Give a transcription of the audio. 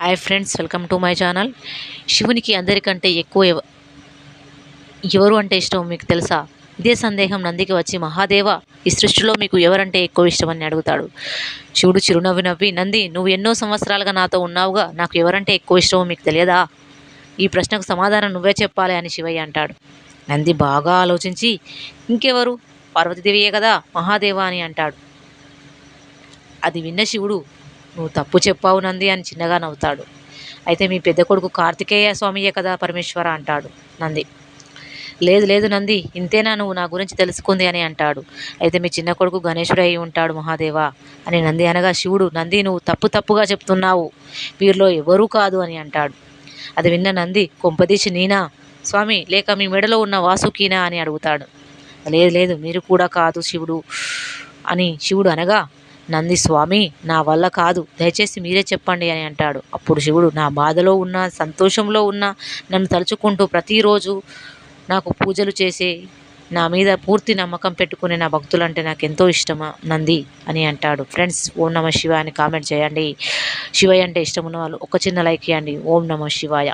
Hi friends, welcome to my channel. శివునికి అందరికంటే ఎక్కువ ఎవరు అంటే ఇష్టం మీకు తెలుసా? ఇదే సందేహం నందికి వచ్చి, మహాదేవ, ఈ సృష్టిలో మీకు ఎవరంటే ఎక్కువ ఇష్టం అని అడుగుతాడు. శివుడు చిరునవ్వు నవ్వి, నంది, నువ్వు ఎన్నో సంవత్సరాలుగా నాతో ఉన్నావుగా, నాకు ఎవరంటే ఎక్కువ ఇష్టమో మీకు తెలియదా? ఈ ప్రశ్నకు సమాధానం నువ్వే చెప్పాలి అని శివయ్య అంటాడు. నంది బాగా ఆలోచించి, ఇంకెవరు, పార్వతీదేవియే కదా మహాదేవ అని అంటాడు. అది విన్న శివుడు, నువ్వు తప్పు చెప్పావు నంది అని చిన్నగా నవ్వుతాడు. అయితే మీ పెద్ద కొడుకు కార్తికేయ స్వామియే కదా పరమేశ్వర అంటాడు నంది. లేదు లేదు నంది, ఇంతేనా నువ్వు నా గురించి తెలుసుకుంది అని అంటాడు. అయితే మీ చిన్న కొడుకు గణేశుడు అయి ఉంటాడు మహాదేవా అని నంది అనగా, శివుడు, నంది, నువ్వు తప్పుగా చెప్తున్నావు, వీరిలో ఎవరూ కాదు అని అంటాడు. అది విన్న నంది, కొంపదీసి నేనా స్వామి, లేక మీ మెడలో ఉన్న వాసుకీనా అని అడుగుతాడు. లేదు లేదు, మీరు కూడా కాదు శివుడు అని శివుడు అనగా, నంది, స్వామి, నా వల్ల కాదు, దయచేసి మీరే చెప్పండి అని అంటాడు. అప్పుడు శివుడు, నా బాధలో ఉన్నా సంతోషంలో ఉన్నా నన్ను తలుచుకుంటూ ప్రతిరోజు నాకు పూజలు చేసే, నా మీద పూర్తి నమ్మకం పెట్టుకునే నా భక్తులంటే నాకు ఎంతో ఇష్టమా నంది అని అంటాడు. ఫ్రెండ్స్, ఓం నమ శివాయ అని కామెంట్ చేయండి. శివయ్య అంటే ఇష్టం ఉన్న వాళ్ళు ఒక చిన్న లైక్ ఇవ్వండి. ఓం నమ శివాయ.